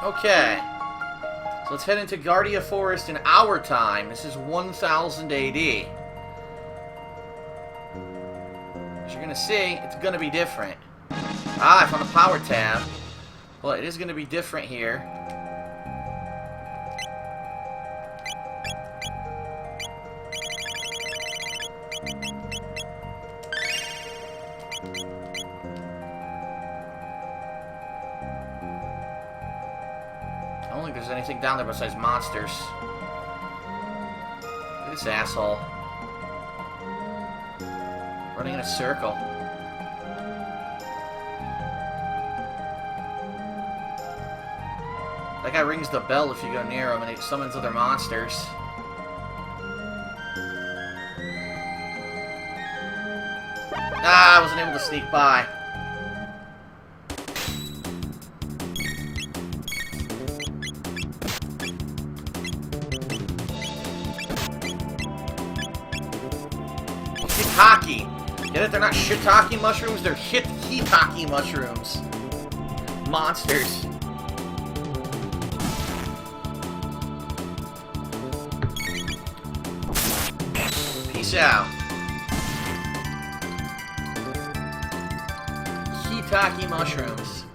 Okay. So let's head into Guardia Forest in our time. This is 1000 AD. As you're going to see, it's going to be different. Ah, I found the power tab. Well, it is going to be different here. I don't think there's anything down there besides monsters. Look at this asshole. Running in a circle. That guy rings the bell if you go near him, and he summons other monsters. Ah, I wasn't able to sneak by. Hitaki. Get it? They're not shiitake mushrooms, they're hitaki mushrooms. Monsters. Peace out. Hitaki mushrooms.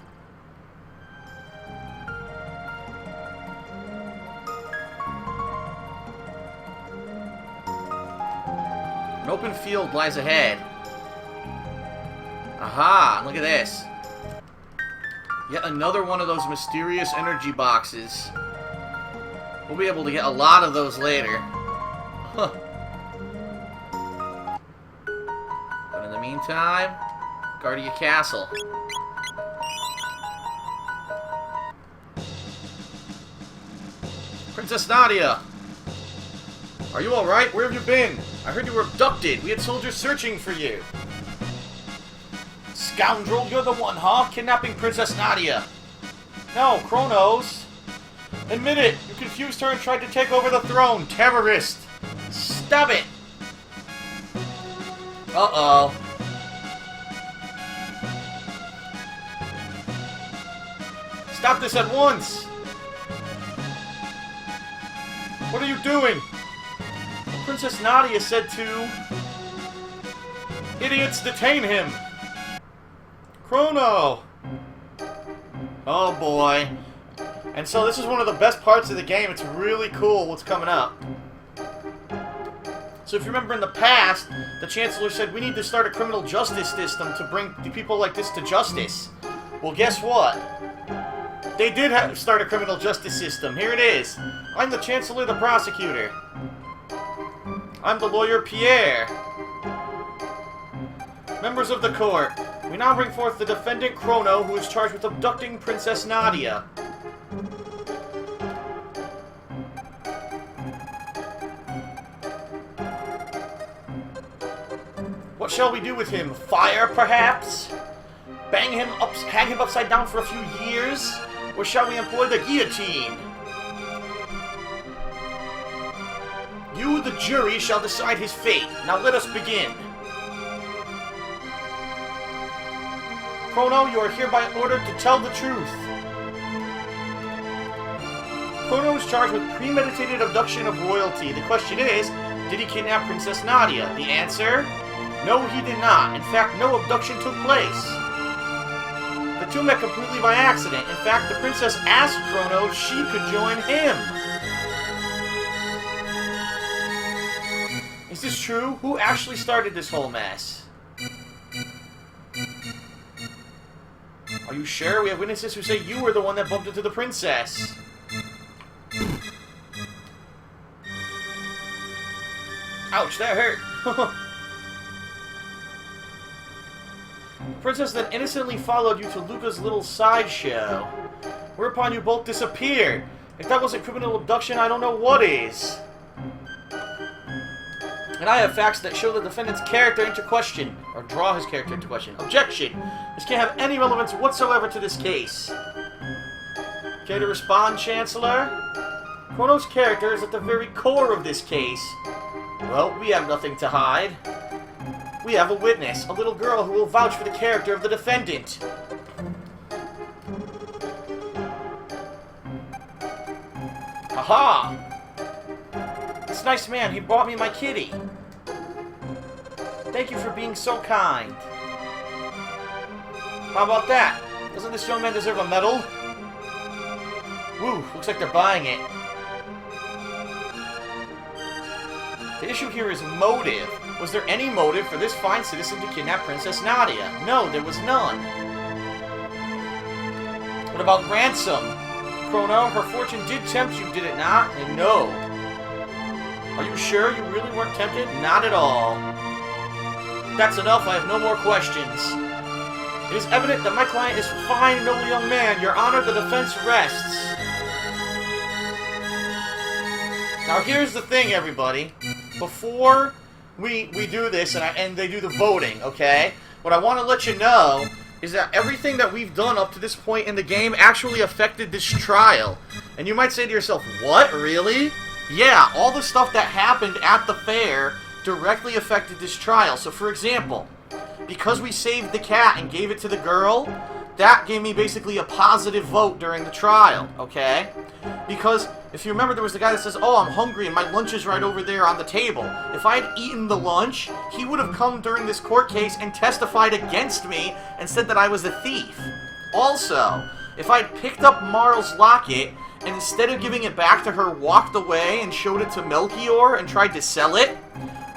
An open field lies ahead. Aha! Look at this. Yet another one of those mysterious energy boxes. We'll be able to get a lot of those later. Huh. But in the meantime, Guardia Castle. Princess Nadia! Are you alright? Where have you been? I heard you were abducted. We had soldiers searching for you. Scoundrel, you're the one, huh? Kidnapping Princess Nadia. No, Chronos. Admit it. You confused her and tried to take over the throne. Terrorist. Stop it. Uh-oh. Stop this at once. What are you doing? Princess Nadia said to... Idiots, detain him! Chrono! Oh boy. And so this is one of the best parts of the game. It's really cool what's coming up. So if you remember in the past, the Chancellor said we need to start a criminal justice system to bring people like this to justice. Well, guess what? They did start a criminal justice system. Here it is. I'm the Chancellor, the Prosecutor. I'm the lawyer, Pierre. Members of the court, we now bring forth the defendant, Chrono, who is charged with abducting Princess Nadia. What shall we do with him? Fire, perhaps? Hang him upside down for a few years? Or shall we employ the guillotine? You, the jury, shall decide his fate. Now let us begin. Chrono, you are hereby ordered to tell the truth. Chrono is charged with premeditated abduction of royalty. The question is, did he kidnap Princess Nadia? The answer? No, he did not. In fact, no abduction took place. The two met completely by accident. In fact, the princess asked Chrono if she could join him. Is this true? Who actually started this whole mess? Are you sure? We have witnesses who say you were the one that bumped into the princess. Ouch, that hurt. The princess then innocently followed you to Luca's little sideshow, whereupon you both disappeared. If that wasn't criminal abduction, I don't know what is. And I have facts that show the defendant's character into question, or draw his character into question. Objection! This can't have any relevance whatsoever to this case. Care to respond, Chancellor? Chrono's character is at the very core of this case. Well, we have nothing to hide. We have a witness, a little girl who will vouch for the character of the defendant. Aha! This nice man, he brought me my kitty. Thank you for being so kind. How about that? Doesn't this young man deserve a medal? Woo, looks like they're buying it. The issue here is motive. Was there any motive for this fine citizen to kidnap Princess Nadia? No, there was none. What about ransom? Chrono, her fortune did tempt you, did it not? And no. Are you sure you really weren't tempted? Not at all. That's enough, I have no more questions. It is evident that my client is a fine, noble young man. Your Honor, the defense rests. Now here's the thing, everybody. Before we do this, and they do the voting, okay? What I want to let you know is that everything that we've done up to this point in the game actually affected this trial. And you might say to yourself, what, really? Yeah, all the stuff that happened at the fair directly affected this trial. So for example, because we saved the cat and gave it to the girl, that gave me basically a positive vote during the trial, okay? Because, if you remember, there was the guy that says, oh, I'm hungry and my lunch is right over there on the table. If I had eaten the lunch, he would have come during this court case and testified against me and said that I was a thief. Also, if I had picked up Marl's locket and instead of giving it back to her, walked away and showed it to Melchior and tried to sell it,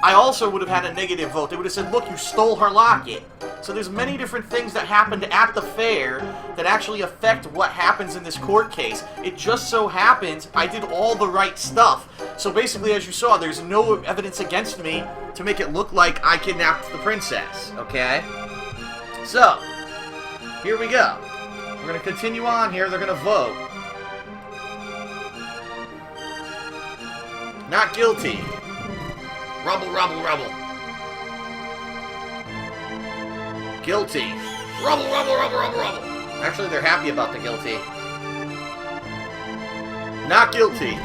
I also would have had a negative vote. They would have said, look, you stole her locket. So there's many different things that happened at the fair that actually affect what happens in this court case. It just so happens I did all the right stuff. So basically, as you saw, there's no evidence against me to make it look like I kidnapped the princess, okay? So, here we go. We're going to continue on here. They're going to vote. Not guilty. Rubble, rubble, rubble. Guilty. Rubble, rubble, rubble, rubble, rubble. Actually, they're happy about the guilty. Not guilty.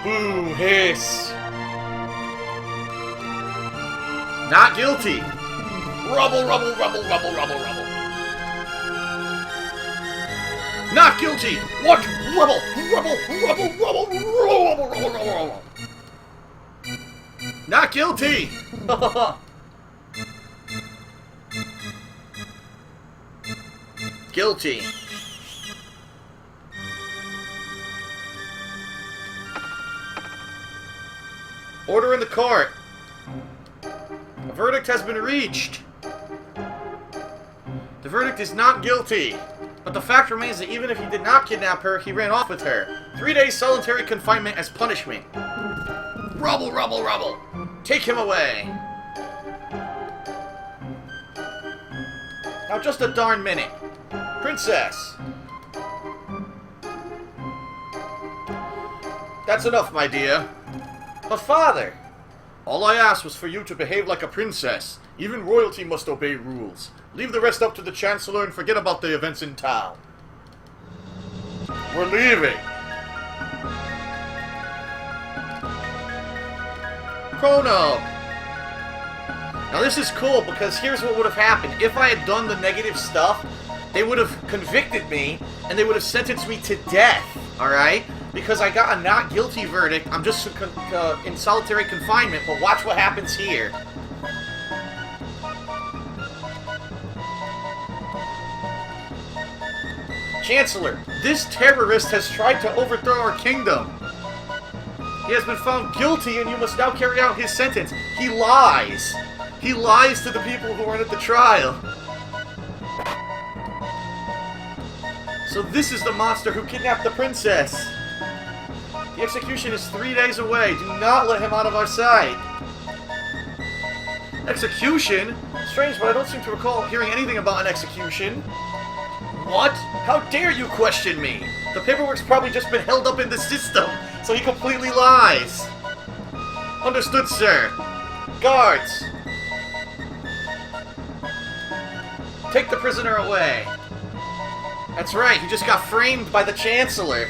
Boo, hiss. Not guilty. Rubble, rubble, rubble, rubble, rubble, rubble. Not guilty. What? Rubble, rubble, rubble, rubble, rubble, rubble, rubble, rubble. Not guilty! Guilty. Order in the court. A verdict has been reached. The verdict is not guilty. But the fact remains that even if he did not kidnap her, he ran off with her. 3 days solitary confinement as punishment. Rubble, rubble, rubble! Take him away! Now just a darn minute. Princess! That's enough, my dear. But father! All I asked was for you to behave like a princess. Even royalty must obey rules. Leave the rest up to the Chancellor and forget about the events in town. We're leaving! Chrono! Now this is cool because here's what would have happened. If I had done the negative stuff, they would have convicted me and they would have sentenced me to death, alright? Because I got a not guilty verdict, I'm just in solitary confinement, but watch what happens here. Chancellor, this terrorist has tried to overthrow our kingdom. He has been found guilty and you must now carry out his sentence. He lies. He lies to the people who are at the trial. So this is the monster who kidnapped the princess. The execution is 3 days away. Do not let him out of our sight. Execution? Strange, but I don't seem to recall hearing anything about an execution. What? How dare you question me? The paperwork's probably just been held up in the system, so he completely lies. Understood, sir. Guards! Take the prisoner away. That's right, he just got framed by the Chancellor.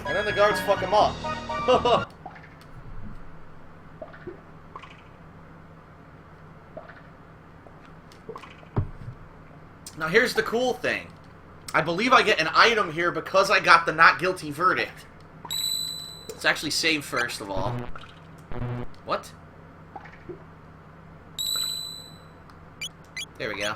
And then the guards fuck him up. Now here's the cool thing. I believe I get an item here because I got the not guilty verdict. Let's actually save first of all. What? There we go.